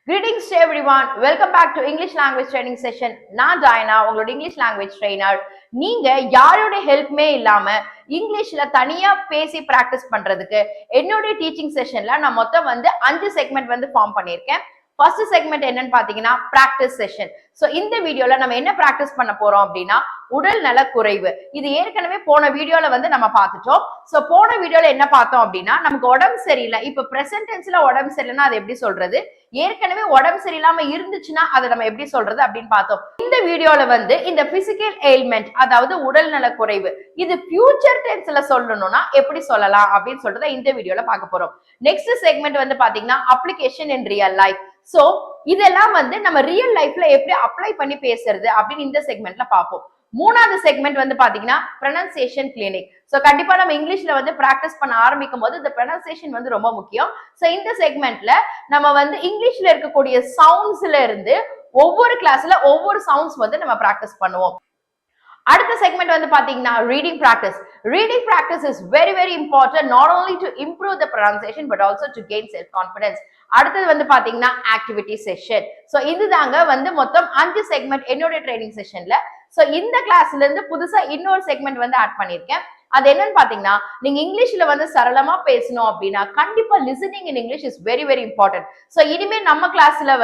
Greetings to everyone. Welcome back to English language training session. நான் Diana, உங்களோட English language trainer. நீங்க யாரோட ஹெல்ப்மே இல்லாம இங்கிலீஷ்ல தனியா பேசி பிராக்டிஸ் பண்றதுக்கு என்னோட டீச்சிங் செஷன்ல நான் மொத்தம் 5 செக்மெண்ட் ஃபார்ம் பண்ணியிருக்கேன். ஃபர்ஸ்ட் செக்மெண்ட் என்னன்னு பாத்தீங்கன்னா பிராக்டிஸ் செஷன். சோ இந்த வீடியோல நம்ம என்ன பிராக்டிஸ் பண்ண போறோம் அப்படின்னா உடல் நல குறைவு. இது ஏற்கனவே போன வீடியோல நம்ம பார்த்துட்டோம். சோ போன வீடியோல என்ன பார்த்தோம் அப்படின்னா நமக்கு உடம்பு சரியில்லை. இப்ப பிரசன்ட் டென்ஸ்ல உடம்பு சரியில்லைன்னா அதை எப்படி சொல்றது, ஏற்கனவே உடம்பு சரியில்லாம இருந்துச்சுன்னா அதை நம்ம எப்படி சொல்றது அப்படின்னு பார்த்தோம். இந்த வீடியோல இந்த பிசிக்கல் எயில்மெண்ட், அதாவது உடல் நல குறைவு, இது ஃபியூச்சர் டென்ஸ்ல சொல்லணும்னா எப்படி சொல்லலாம் அப்படின்னு சொல்றத இந்த வீடியோல பார்க்க போறோம். நெக்ஸ்ட் செக்மெண்ட் பாத்தீங்கன்னா அப்ளிகேஷன் இன் ரியல் லைஃப். சோ இதெல்லாம் நம்ம ரியல் லைஃப்ல எப்படி அப்ளை பண்ணி பேசுறது அப்படின்னு இந்த செக்மெண்ட்ல பார்ப்போம். மூணாவது செக்மெண்ட் பாத்தீங்கன்னா ப்ரொனன்சியேஷன் கிளினிக். சோ கண்டிப்பா நம்ம இங்கிலீஷ்ல பிராக்டிஸ் பண்ண ஆரம்பிக்கும் போது இந்த ப்ரொனன்சியேஷன் ரொம்ப முக்கியம். சோ இந்த செக்மெண்ட்ல நம்ம இங்கிலீஷ்ல இருக்கக்கூடிய சவுண்ட்ஸ்ல இருந்து ஒவ்வொரு கிளாஸ்ல ஒவ்வொரு சவுண்ட்ஸ் நம்ம பிராக்டிஸ் பண்ணுவோம். அடுத்த செக்மெண்ட் பாத்தீங்கன்னா reading practice. Reading practice is very very important, not only to improve the pronunciation but also to gain self confidence. அடுத்தது பாத்தீங்கன்னா ஆக்டிவிட்டி செஷன். சோ இதுதாங்க மொத்தம் 5 செக்மெண்ட் என்னோட ட்ரைனிங் செஷன்ல. சோ இந்த கிளாஸ்ல இருந்து புதுசா இன்னொரு செக்மெண்ட் ஆட் பண்ணிருக்கேன். அது என்னன்னு பாத்தீங்கன்னா நீங்க இங்கிலீஷ்ல சரளமா பேசணும் அப்படின்னா கண்டிப்பா listening in English is very very important. So இனிமே நம்ம கிளாஸ்ல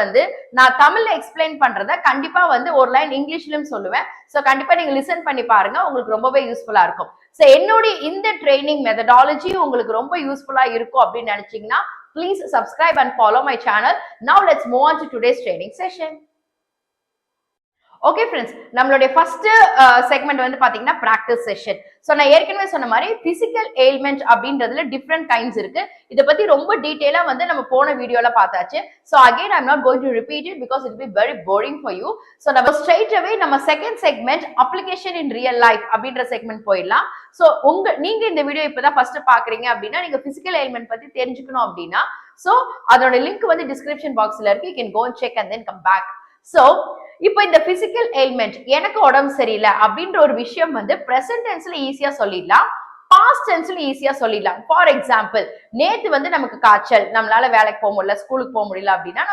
நான் தமிழ்ல எக்ஸ்பிளைன் பண்றத கண்டிப்பா ஒரு லைன் இங்கிலீஷ்லயும் சொல்லுவேன். சோ கண்டிப்பா நீங்க லிசன் பண்ணி பாருங்க, உங்களுக்கு ரொம்பவே யூஸ்ஃபுல்லா இருக்கும். சோ என்னுடைய இந்த ட்ரைனிங் மெத்தடாலஜி உங்களுக்கு ரொம்ப யூஸ்ஃபுல்லா இருக்கும் அப்படின்னு நினைச்சீங்கன்னா please subscribe and follow my channel. Now let's move on to today's training session. Okay friends, நம்மளுடைய ஃபர்ஸ்ட் செக்மெண்ட் பாத்தீங்கன்னா பிராக்டிஸ் செஷன். சோ நான் ஏற்கனவே சொன்ன மாதிரி பிசிக்கல் எயில்மெண்ட் அப்படின்றதுல டிஃப்ரெண்ட் கைண்ட்ஸ் இருக்கு. இதை பத்தி ரொம்ப டீடைலா நம்ம போன வீடியோல பார்த்தாச்சு. So again I'm not going to repeat it because it be very boring for you. So நம்ம ஸ்ட்ரைட் அவே நம்ம செகண்ட் செக்மெண்ட் அப்ளிகேஷன் இன் ரியல் லைஃப் அப்படின்ற செக்மெண்ட் போயிடலாம். சோ நீங்க இந்த வீடியோ இப்பதான் ஃபர்ஸ்ட் பாக்குறீங்க அப்படின்னா நீங்க பிசிக்கல் எயில்மெண்ட் பத்தி தெரிஞ்சுக்கணும் அப்படின்னா சோ அதோட லிங்க் டிஸ்கிரிப்ஷன் பாக்ஸ்ல இருக்கு. You can go and check and then come back. So இப்போ இந்த பிசிக்கல் எயில்மெண்ட், எனக்கு உடம்பு சரியில்லை அப்படின்ற ஒரு விஷயம் பிரசன்ட் டென்ஸ்ல ஈஸியா சொல்லிடலாம், பாஸ்ட் டென்ஸ்ல ஈஸியா சொல்லிடலாம். ஃபார் எக்ஸாம்பிள், நேத்து நமக்கு காய்ச்சல், நம்மளால வேலைக்கு போக முடியல, ஸ்கூலுக்கு போக முடியல அப்படின்னா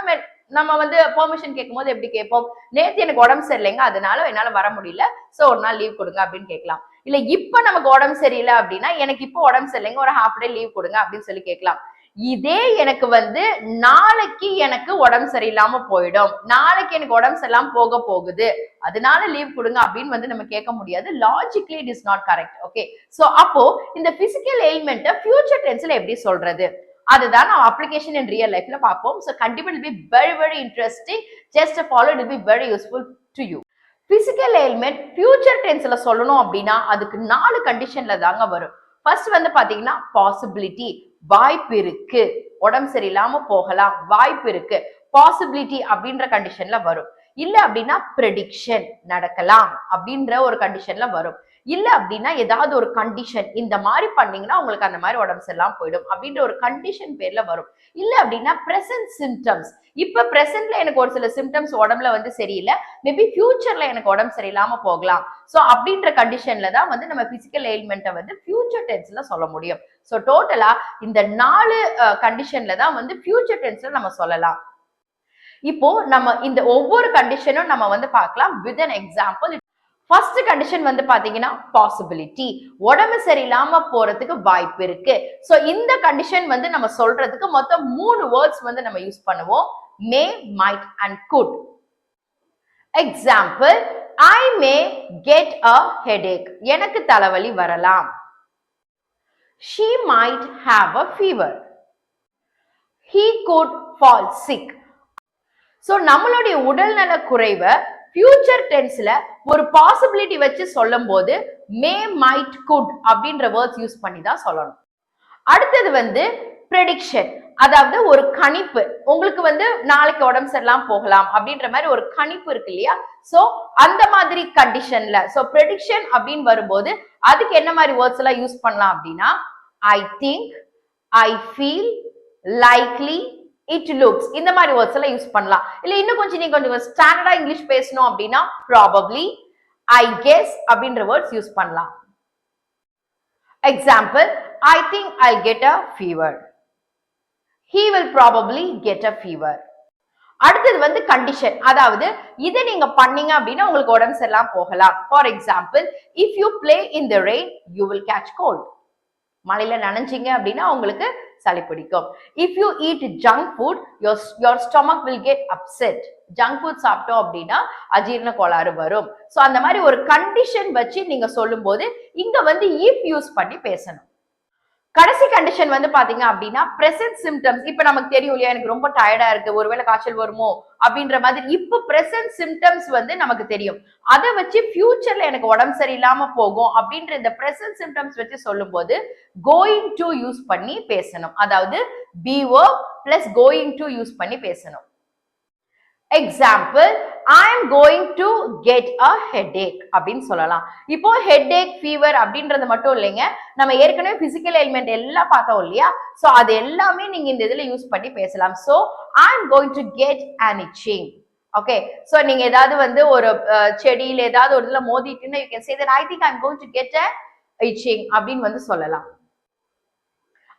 நம்ம பெர்மிஷன் கேட்கும் போது எப்படி கேட்போம், நேத்து எனக்கு உடம்பு சரியில்லைங்க அதனால என்னால வர முடியல, சோ ஒரு நாள் லீவ் கொடுங்க அப்படின்னு கேட்கலாம். இல்ல இப்ப நமக்கு உடம்பு சரியில்லை அப்படின்னா எனக்கு இப்போ உடம்பு சரியில்லைங்க ஒரு ஹாஃப் டே லீவ் கொடுங்க அப்படின்னு சொல்லி கேட்கலாம். இதே எனக்கு நாளைக்கு எனக்கு உடம்பு சரியில்லாம போயிடும், நாளைக்கு எனக்கு உடம்பு சரியில்லாம போக போகுது அதனால லீவ் கொடுங்க அப்படின்னு நம்ம கேட்க முடியாது. Logically it is not correct. Okay, so அப்போ இந்த பிசிக்கல் எயில்மெண்ட் ஃபியூச்சர் டென்ஸ்ல எப்படி சொல்றது அதுதான் நான் அப்ளிகேஷன் இன் ரியல் லைஃப்ல பார்ப்போம். சோ கண்டிப்பா it be very very interesting. Just follow, it be very useful to you. Physical ailment future டென்ஸ்ல சொல்லணும் அப்படின்னா அதுக்கு 4 கண்டிஷன்ல தாங்க வரும். ஃபர்ஸ்ட் பாத்தீங்கன்னா பாசிபிலிட்டி, வாய்ப்பு இருக்கு, உடம்பு சரியில்லாம போகலாம், வாய்ப்பு இருக்கு, பாசிபிலிட்டி அப்படின்ற கண்டிஷன்ல வரும். இல்ல அப்படின்னா ப்ரெடிக்ஷன், நடக்கலாம் அப்படின்ற ஒரு கண்டிஷன்ல வரும். இல்ல அப்படின்னா ஏதாவது ஒரு கண்டிஷன், இந்த மாதிரி பண்ணீங்கன்னா உங்களுக்கு அந்த மாதிரி உடம்பு சரியில்லாம போயிடும் அப்படின்ற ஒரு கண்டிஷன் பேர்ல வரும். இல்ல அப்படின்னா பிரசன்ட் சிம்டம்ஸ், இப்ப பிரசன்ட்ல எனக்கு ஒரு சில சிம்டம்ஸ் உடம்புல சரியில்லை, மேபி ஃபியூச்சர்ல எனக்கு உடம்பு சரியில்லாம போகலாம். சோ அப்படின்ற கண்டிஷன்ல தான் நம்ம பிசிக்கல் எயில்மெண்ட்டை ஃபியூச்சர் டென்ஸ்ல சொல்ல முடியும். சோ டோட்டலா இந்த 4 கண்டிஷன்ல தான் ஃபியூச்சர் டென்ஸ்ல நம்ம சொல்லலாம். இப்போ நம்ம இந்த ஒவ்வொரு கண்டிஷனும் நம்ம பார்க்கலாம் with an example. First condition பாத்தீங்கன்னா பாசிபிலிட்டி, உடம்பு சரியில்லாம போறதுக்கு வாய்ப்பு இருக்கு. சோ இந்த கண்டிஷன் நம்ம சொல்றதுக்கு மொத்தம் 3 வேர்ட்ஸ் நம்ம யூஸ் பண்ணுவோம், may, might and could. Example, I may get a headache, எனக்கு தலைவலி வரலாம். She might have a fever. He could fall sick. So நம்மளுடைய உடல்நல குறைவை ஃபியூச்சர் டென்ஸ்ல ஒரு பாசிபிலிட்டி வச்சு சொல்லும் போது மே, மைட், குட் அப்படின்ற வேர்ட்ஸ் யூஸ் பண்ணி தான் சொல்லணும். அடுத்தது ப்ரெடிக்ஷன், அதாவது ஒரு கணிப்பு. உங்களுக்கு நாளைக்கு உடம்பு சரியில்லாம போகலாம் அப்படின்ற மாதிரி ஒரு கணிப்பு இருக்கு இல்லையா, சோ அந்த மாதிரி கண்டிஷன்ல சோ ப்ரெடிக்ஷன் அப்படின்னு வரும்போது அதுக்கு என்ன மாதிரி வேர்ட்ஸ் எல்லாம் யூஸ் பண்ணலாம் அப்படின்னா I think, I feel, likely, it looks, இந்த மாதிரி வேர்ட்ஸ் எல்லாம் யூஸ் பண்ணலாம். இல்ல இன்னும் கொஞ்சம் ஸ்டாண்டர்டா இங்கிலீஷ் பேசணும் அப்படின்னா probably, I guess அப்படின்ற வேர்ட்ஸ் யூஸ் பண்ணலாம். Example, I think I'll get a fever. He will probably get a fever. அடுத்தது வந்து கண்டிஷன், அதாவது இதை நீங்க பண்ணீங்க அப்படின்னா உங்களுக்கு உடம்பு சரியில்லாம போகலாம். For example, if you play in the rain you will catch cold. மழையில நனைஞ்சிங்க அப்படின்னா உங்களுக்கு சளி பிடிக்கும். If you eat junk food your stomach will get upset. Junk food சாப்பிட்டோம் அப்படின்னா அஜீரண கோளாறு வரும். ஸோ அந்த மாதிரி ஒரு கண்டிஷன் வச்சு நீங்க சொல்லும் போது இங்க வந்து இஃப் யூஸ் பண்ணி பேசணும். கடைசி கண்டிஷன் வந்து பாத்தீங்க அப்படின்னா பிரசன்ட் சிம்டம்ஸ். இப்ப நமக்கு தெரியும் இல்லையா, எனக்கு ரொம்ப டயர்டா இருக்கு, ஒருவேளை காய்ச்சல் வருமோ அப்படின்ற மாதிரி இப்ப பிரசன்ட் சிம்டம்ஸ் வந்து நமக்கு தெரியும். அதை வச்சு ஃபியூச்சர்ல எனக்கு உடம்பு சரியில்லாம போகும் அப்படின்ற இந்த பிரசன்ட் சிம்டம்ஸ் வச்சு சொல்லும் போது கோயிங் டு யூஸ் பண்ணி பேசணும். அதாவது be verb plus going to use பண்ணி பேசணும். Example, I am going to get a headache அப்படின்னு சொல்லலாம். இப்போ ஹெட்ஏக், ஃபீவர் அப்படின்றது மட்டும் இல்லைங்க, நம்ம ஏற்கனவே பிசிக்கல் எலிமெண்ட் எல்லாம் பார்த்தோம் இல்லையா, சோ அது எல்லாமே நீங்க இந்த இதுல யூஸ் பண்ணி பேசலாம். So I am going to get an itching. Okay, so நீங்க ஏதாவது வந்து ஒரு செடியில ஏதாவது ஒரு இதுல மோதிட்டுன்னா you can say that I think I'm going to get an itching அப்படின்னு வந்து சொல்லலாம்.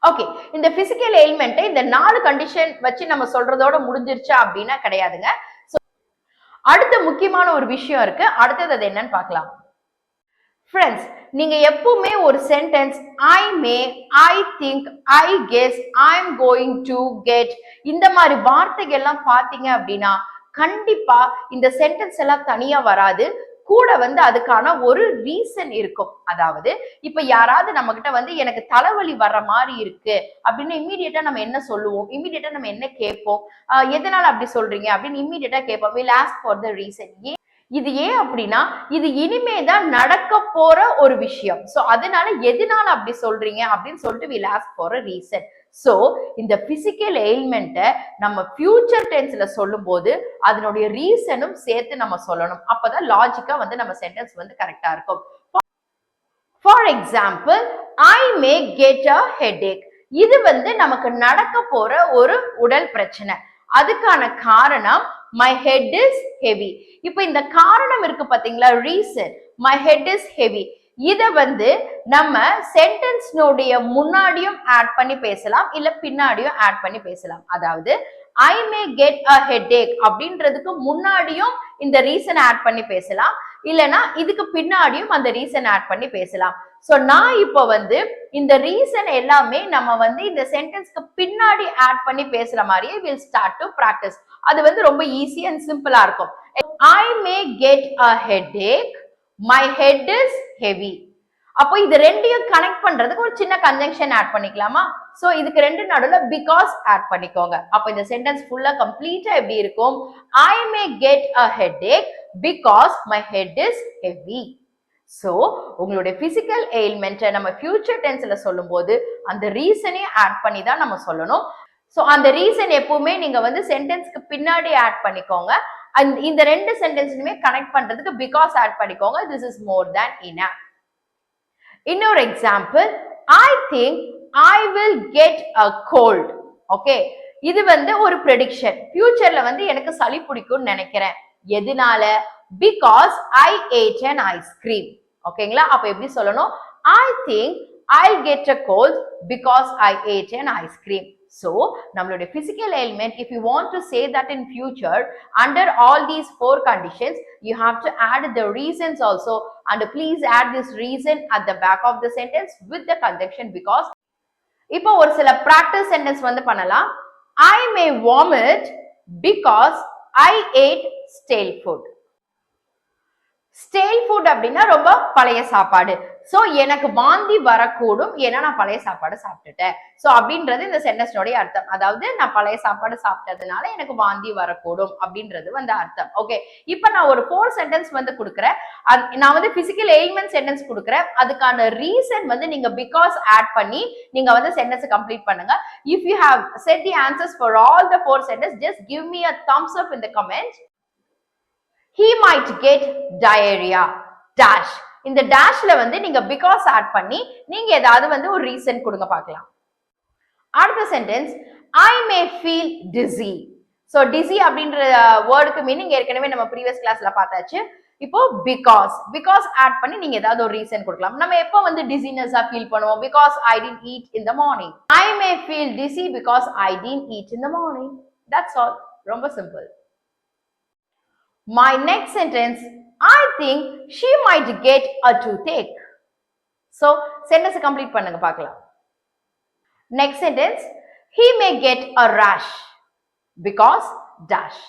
ஓகே, இந்த பிசிக்கல் எலிமெண்ட் இந்த 4 கண்டிஷன் வச்சு நம்ம சொல்றதோட முடிஞ்சிருச்சா அப்படின்னா கிடையாதுங்க. அடுத்த முக்கியமான ஒரு விஷயம் இருக்கு, அடுத்தது அது என்னன்னு பார்க்கலாம். ஃப்ரெண்ட்ஸ், நீங்க எப்பவுமே ஒரு sentence I May, I think, I guess, I am going to get இந்த மாதிரி வார்த்தைகள் எல்லாம் பாத்தீங்க அப்படின்னா கண்டிப்பா இந்த சென்டென்ஸ் எல்லாம் தனியா வராது, கூட வந்து அதுக்கான ஒரு ரீசன் இருக்கும். அதாவது இப்ப யாராவது நம்ம கிட்ட வந்து எனக்கு தலைவலி வர்ற மாதிரி இருக்கு அப்படின்னு இம்மீடியட்டா நம்ம என்ன சொல்லுவோம், இம்மீடியட்டா நம்ம என்ன கேட்போம், எதனால அப்படி சொல்றீங்க அப்படின்னு இம்மீடியட்டா கேட்போம். we'll ask for the reason. இது ஏன் அப்படின்னா இது இனிமேதான் நடக்க போற ஒரு விஷயம். சோ அதனால எதனால அப்படி சொல்றீங்க அப்படின்னு சொல்லிட்டு we'll ask for a reason. So இந்த பிசிக்கல் எலிமெண்ட்டை நம்ம ஃபியூச்சர் டென்ஸ்ல சொல்லும் போது அதனுடைய ரீசனும் சேர்த்து நம்ம சொல்லணும். அப்பதான் லாஜிக்கா வந்து நம்ம சென்டென்ஸ் வந்து கரெக்டா இருக்கும். For example, I May get a headache. இது வந்து நமக்கு நடக்க போற ஒரு உடல் பிரச்சனை. அதுக்கான காரணம் my head is heavy. இப்போ இந்த காரணம் இருக்கு பாத்தீங்களா, reason, my head is heavy. இத வந்து நம்ம சென்டென்ஸ்னுடைய முன்னாடியும் ஆட் பண்ணி பேசலாம், இல்ல பின்னாடியும் ஆட் பண்ணி பேசலாம். அதாவது I may get a headache அப்படின்றதுக்கு முன்னாடியும் இந்த ரீசன் ஆட் பண்ணி பேசலாம், இல்லனா இதுக்கு பின்னாடியும் அந்த ரீசன் ஆட் பண்ணி பேசலாம். சோ நான் இப்போ வந்து இந்த ரீசன் எல்லாமே நம்ம வந்து இந்த சென்டென்ஸ்க்கு பின்னாடி ஆட் பண்ணி பேசுற மாதிரியே will start to practice. அது வந்து ரொம்ப ஈஸி அண்ட் சிம்பிளா இருக்கும். I may get a headache, my head is heavy. அப்போ இது ரெண்டையும் கனெக்ட் பண்றதுக்கு ஒரு சின்ன கன்ஜங்ஷன் ஆட் பண்ணிக்கலாமா? சோ இதுக்கு ரெண்டு நடுவுல பிகாஸ் ஆட் பண்ணிக்கோங்க. அப்போ இந்த சென்டென்ஸ் ஃபுல்லா கம்ப்ளீட்டா எப்படி இருக்கும்? I may get a headache because my head is heavy. So உங்களுடைய பிசிக்கல் எயில்மெண்ட்டை நம்ம ஃபியூச்சர் டென்ஸ்ல சொல்லும்போது அந்த ரீசனே ஆட் பண்ணி தான் நம்ம சொல்லணும். சோ அந்த ரீசன் எப்பவுமே நீங்க வந்து சென்டென்ஸ்க்கு பின்னாடி ஆட் பண்ணிக்கோங்க. இந்த ரெண்டு சென்டென்ஸுமே கனெக்ட் பண்றதுக்கு பிகாஸ் ஆட் பண்ணிக்கோங்க. This is more than enough. இன்னொரு example, I think I will get a cold. Okay, இது வந்து ஒரு ப்ரெடிக்ஷன். ஃபியூச்சர்ல வந்து எனக்கு சளி பிடிக்கும்னு நினைக்கிறேன். எதனால? Because I ate an ice cream. ஓகேங்களா? அப்ப எப்படி சொல்லணும்? I think I'll get a cold because I ate an ice cream. So நம்மளுடைய physical element, if you want to say that in future under all these 4 conditions, you have to add the reasons also, and please add this reason at the back of the sentence with the conjunction because. இப்போ ஒரு சில practice sentence வந்து பண்ணலாம். I may vomit because I ate stale food. Stale food அப்படின்னா ரொம்ப பழைய சாப்பாடு. So எனக்கு வாந்தி வரக்கூடும் ஏன்னா நான் பழைய சாப்பாடு சாப்பிட்டுட்டேன். சோ அப்படின்றது இந்த சென்டென்ஸ்னுடைய அர்த்தம். அதாவது நான் பழைய சாப்பாடு சாப்பிட்டதுனால எனக்கு வாந்தி வரக்கூடும் அப்படின்றது வந்து அர்த்தம். ஓகே, இப்போ நான் ஒரு 4 சென்டென்ஸ் வந்து கொடுக்குறேன். நான் வந்து பிசிக்கல் எலிமெண்ட் சென்டென்ஸ் கொடுக்குறேன். அதுக்கான ரீசன் வந்து நீங்க பிகாஸ் ஆட் பண்ணி நீங்க வந்து சென்டென்ஸ் கம்ப்ளீட் பண்ணுங்க. If you have set the answers for all the 4 sentence, just give me a thumbs up in the comment. He might get diarrhea dash. இந்த டேஷ்ல வந்து நீங்க பிகாஸ் ஆட் பண்ணி நீங்க ஏதாவது வந்து ஒரு ரீசன் கொடுங்க பார்க்கலாம். அடுத்த sentence, I may feel dizzy. So dizzy அப்படின்ற வேர்டுக்கு மீனிங் ஏற்கனவே நம்ம ப்ரீவியஸ் கிளாஸ்ல பார்த்தாச்சு. இப்போ பிகாஸ் ஆட் பண்ணி நீங்க ஏதாவது ஒரு ரீசன் கொடுக்கலாம். நம்ம எப்போ வந்து டிசினஸா ஃபீல் பண்ணுவோம்? because I didn't eat in the morning. I may feel dizzy because I didn't eat in the morning. That's all. ரொம்ப simple. My next sentence, I think she might get a toothache. So sentence complete பண்ணுங்க பார்க்கலாம். Next sentence, he may get a rash because dash.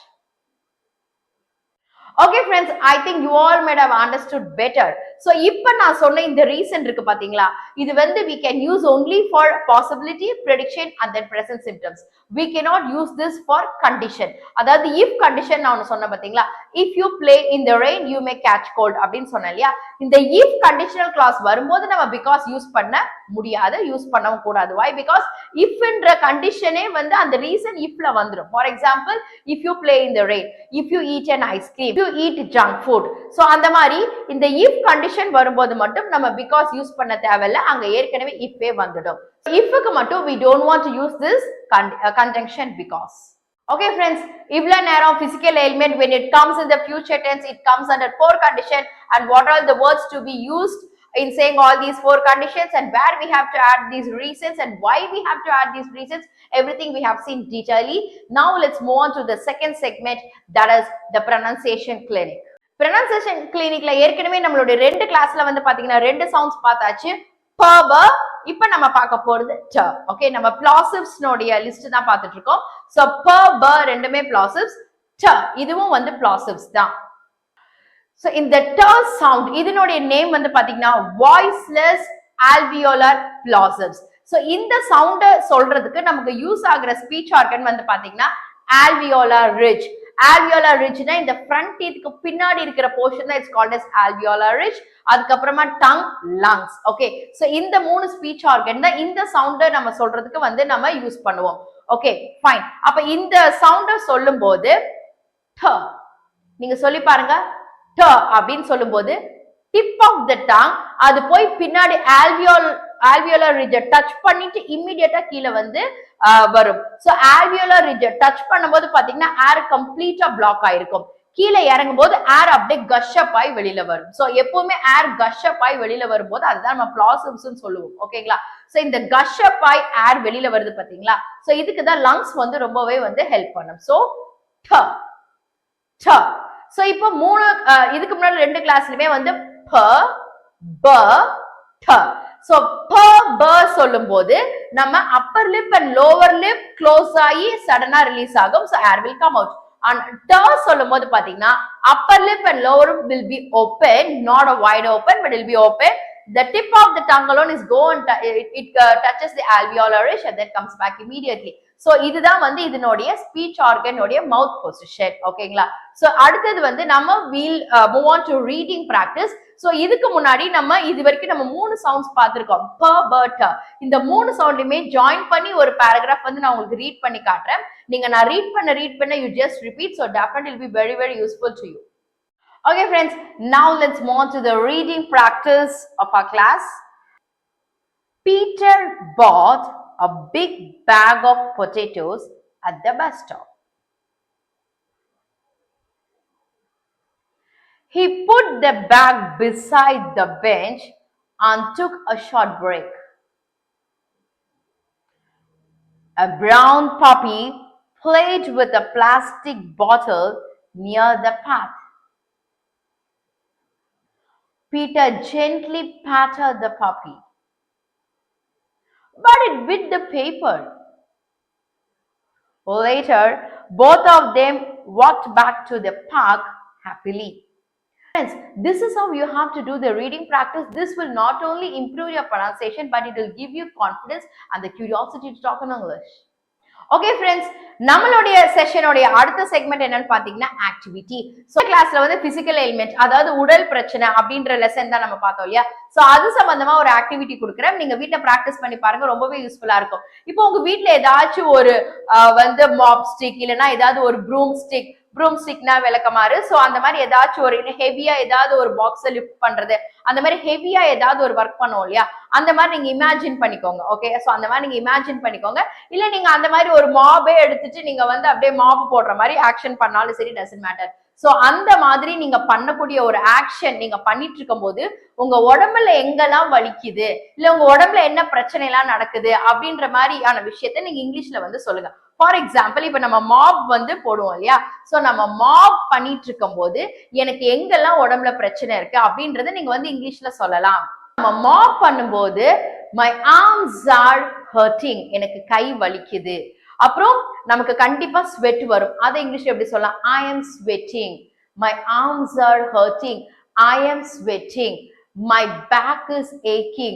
Okay friends, I think you all might have understood better. So இப்ப நான் சொன்ன இந்த reason இருக்கு பாத்தீங்களா, இது வந்து we can use only for possibility, prediction and then present symptoms. We cannot use this for condition. அதாவது if condition நான் ஒன்னு சொன்ன பாத்தீங்களா, if you play in the rain you may catch cold அப்படின்னு சொன்னேன் இல்லையா, இந்த if conditional clause வரும்போது நம்ம because யூஸ் பண்ண முடியாது, யூஸ் பண்ணவும் கூடாது. Why? Because if என்ற கண்டிஷனே வந்து அந்த reason ifல வந்துரும். For example, if you play in the rain, if you eat an ice cream, you eat junk food. So அந்த மாதிரி இந்த if condition வரும்போது மட்டும் நம்ம because யூஸ் பண்ண தேவையில்ல, அங்க ஏற்கனவே ifே வந்துடும். Ifக்கு மட்டும் we don't want to use this conjunction because. Okay friends, இவ்ளோ நேரம் physical ailment when it comes in the future tense, it comes under 4 condition and what are the words to be used in saying all these 4 conditions and where we have to add these reasons and why we have to add these reasons, everything we have seen detailedly. Now let's move on to the second segment, that is the pronunciation clinic. Pronunciation clinicல ஏற்கனவே நம்மளுடைய 2 கிளாஸ்ல வந்து பாத்தீங்கன்னா 2 sounds பார்த்தாச்சு, ப ப. இப்போ நம்ம பார்க்க போறது ட. ஓகே, நம்ம plosives நோடைய லிஸ்ட் தான் பார்த்துட்டு இருக்கோம். சோ ப ப ரெண்டுமே plosives, ட இதுவும் வந்து plosives தான். So in the t sound, இதனுடைய நேம் வந்து பாத்தீங்கன்னா voiceless alveolar plosives. So இந்த சவுண்ட சொல்றதுக்கு நமக்கு யூஸ் ஆகுற ஸ்பீச் ஆர்கன் வந்து பாத்தீங்கன்னா alveolar ridge. Alveolar ridge னா இந்த front teeth பின்னாடி இருக்கிற portion தான் it's called as alveolar ridge. அதுக்கு அப்புறமா tongue, lungs. ஓகே, சோ இந்த 3 ஸ்பீச் ஆர்கன் தான் இந்த சவுண்ட நம்ம சொல்றதுக்கு வந்து நம்ம யூஸ் பண்ணுவோம். Okay fine. அப்ப இந்த சவுண்ட சொல்லும்போது ட நீங்க சொல்லி பாருங்க, ட அப்படின்னு சொல்லும்போது tip of the tongue அது போய் பின்னாடி alveolar ridge டச் பண்ணிட்டு இமிடியேட்டா கீழ வந்து வரும். சோ alveolar ridge டச் பண்ணும்போது பாத்தீங்கன்னா ஏர் கம்ப்ளீட்டா பிளாக் ஆயிருக்கும். கீழே இறங்கும் போது ஏர் அப்படியே கஷ் அப் ஆகி வெளியில வரும். சோ எப்பவுமே ஏர் கஷ் அப் ஆகி வெளியில வரும்போது அதுதான் நம்ம plosives சொல்லுவோம். ஓகேங்களா? சோ இந்த கஷ் அப் ஆகி ஏர் வெளியில வருது பாத்தீங்களா, சோ இதுக்கு தான் லங்ஸ் வந்து ரொம்பவே வந்து ஹெல்ப் பண்ணும். சோ ட ட. சோ இப்போ 3 இதுக்கு முன்னாடி 2 கிளாஸ்லயுமே வந்து ப ப ட. சோ ப ப சொல்லும்போது நம்ம Appar lip and lower lip close ஆகி சடனா ரிலீஸ் ஆகும். So air will come out. And ட சொல்லும்போது பாத்தீங்கன்னா upper lip and lower lip will be open, not a wide open, but it will be open. The tip of the tongue alone is go and it touches the alveolar ridge and then comes back immediately. So இதுதான் வந்து இதனுடைய speech organ உடைய மவுத் position. ஓகேங்களா? So அடுத்தது வந்து நம்ம will move on to reading practice. So இதுக்கு முன்னாடி நம்ம இது வரைக்கும் நம்ம 3 சவுண்ட்ஸ் பார்த்திருக்கோம், ப ப ட. இந்த 3 சவுண்டையுமே ஜாயின் பண்ணி ஒரு பேராகிராஃப் வந்து நான் உங்களுக்கு ரீட் பண்ணி காட்டுறேன். நீங்க நான் ரீட் பண்ண you just repeat, so definitely it will be very very useful to you. Okay friends, now let's move on to the reading practice of our class. Peter bought a big bag of potatoes at the bus stop. He put the bag beside the bench and took a short break. A brown puppy played with a plastic bottle near the path. Peter gently patted the puppy, but it bit the paper. Later, both of them walked back to the park happily. Friends, this is how you have to do the reading practice. This will not only improve your pronunciation, but it will give you confidence and the curiosity to talk in English. Okay friends, நம்மளுடைய செஷனுடைய அடுத்த segment என்னன்னு பாத்தீங்கன்னா activity. So கிளாஸ்ல வந்து physical element, அதாவது உடல் பிரச்சனை அப்படின்ற லெசன் தான் நம்ம பார்த்தோம் இல்லையா. சோ அது சம்பந்தமா ஒரு ஆக்டிவிட்டி கொடுக்குறேன், நீங்க வீட்ல பிராக்டிஸ் பண்ணி பாருங்க, ரொம்பவே யூஸ்ஃபுல்லா இருக்கும். இப்போ உங்க வீட்ல ஏதாச்சும் ஒரு வந்து மாப் ஸ்டிக் இல்லைன்னா ஏதாவது ஒரு ப்ரூம் ஸ்டிக்னா விளக்கமாறு, சோ அந்த மாதிரி ஏதாச்சும் ஒரு ஹெவியா ஏதாவது ஒரு பாக்ஸை லிஃப்ட் பண்றது, அந்த மாதிரி ஹெவியா ஏதாவது ஒரு ஒர்க் பண்ணுவோம் இல்லையா, அந்த மாதிரி நீங்க இமேஜின் பண்ணிக்கோங்க. ஓகே, சோ அந்த மாதிரி நீங்க இமேஜின் பண்ணிக்கோங்க. இல்ல நீங்க அந்த மாதிரி ஒரு மாபே எடுத்துட்டு நீங்க வந்து அப்படியே மாப் போடுற மாதிரி ஆக்ஷன் பண்ணாலும் சரி, டசன்ட் மேட்டர். சோ அந்த மாதிரி நீங்க பண்ணக்கூடிய ஒரு ஆக்ஷன் நீங்க பண்ணிட்டு இருக்கும் போது உங்க உடம்புல எங்கெல்லாம் வலிக்குது, இல்ல உங்க உடம்புல என்ன பிரச்சனை எல்லாம் நடக்குது அப்படின்ற மாதிரியான விஷயத்த நீங்க இங்கிலீஷ்ல வந்து சொல்லுங்க. ஃபார் எக்ஸாம்பிள் இப்ப நம்ம மாப் வந்து போடுவோம் இல்லையா, சோ நம்ம மாப் பண்ணிட்டு இருக்கும் போது எனக்கு எங்கெல்லாம் உடம்புல பிரச்சனை இருக்கு அப்படின்றத நீங்க வந்து இங்கிலீஷ்ல சொல்லலாம். நம்ம மாப் பண்ணும்போது my arms are hurting, எனக்கு கை வலிக்குது. அப்புறம் நமக்கு கண்டிப்பா ஸ்வெட் வரும், அதை இங்கிலீஷ்ல எப்படி சொல்லலாம்? I am sweating, my arms are hurting, I am sweating, my back is aching,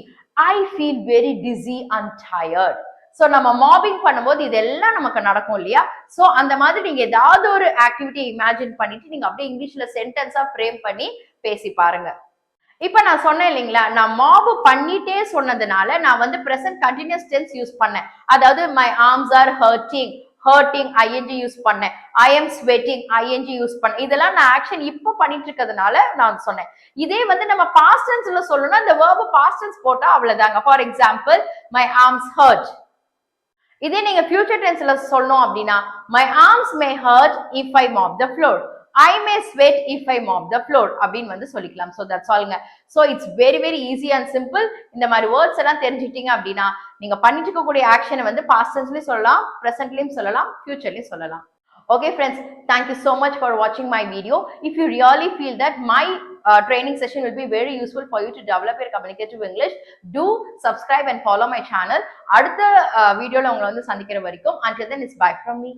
I feel very dizzy and tired. So நம்ம மாபிங் பண்ணும்போது இதெல்லாம் நமக்கு நடக்கும் இல்லையா? சோ அந்த மாதிரி நீங்க ஏதாவது ஒரு ஆக்டிவிட்டி இமேஜின் பண்ணிட்டு நீங்க அப்படியே இங்கிலீஷ்ல சென்டென்ஸா ஃப்ரேம் பண்ணி பேசி பாருங்க. இப்ப நான் சொன்னேன் இல்லைங்களா, நான் மாப் பண்ணிட்டே சொன்னதுனால நான் வந்து பிரசன்ட் கண்டினியூஸ் டென்ஸ் யூஸ் பண்ணேன். அதாவது my arms are hurting, hurting ing use பண்ணேன், I am sweating ing use பண்ணேன். இதெல்லாம் நான் ஆக்ஷன் இப்போ பண்ணிட்டு இருக்கிறதுனால நான் சொன்னேன். இதே வந்து நம்ம பாஸ்ட் டென்ஸ்ல சொல்லணும்னா இந்த verb பாஸ்ட் டென்ஸ் போட்டா அவ்வளவுதாங்க. For example my arms hurt. இதே நீங்க ஃபியூச்சர் டென்ஸ்ல சொல்லணும் அப்படின்னா my arms may hurt if I mop the floor, I may sweat if I mop the floor அப்படின்னு வந்து சொல்லிக்கலாம். So that's all. So it's very very easy and simple. இந்த மாதிரி வேர்ட்ஸ் எல்லாம் தெரிஞ்சிட்டீங்க அப்படின்னா நீங்க பண்ணிட்டு இருக்கக்கூடிய ஆக்ஷனை வந்து பாஸ்ட் டென்ஸ்லயும் சொல்லலாம், பிரசன்ட்லயும் சொல்லலாம், ஃபியூச்சர்லயும் சொல்லலாம். Okay friends, thank you so much for watching my video. If you really feel that my training session will be very useful for you to develop your communicative English, do subscribe and follow my channel. அடுத்த வீடியோல உங்களை வந்து சந்திக்கிற வரைக்கும் until then it's bye from me.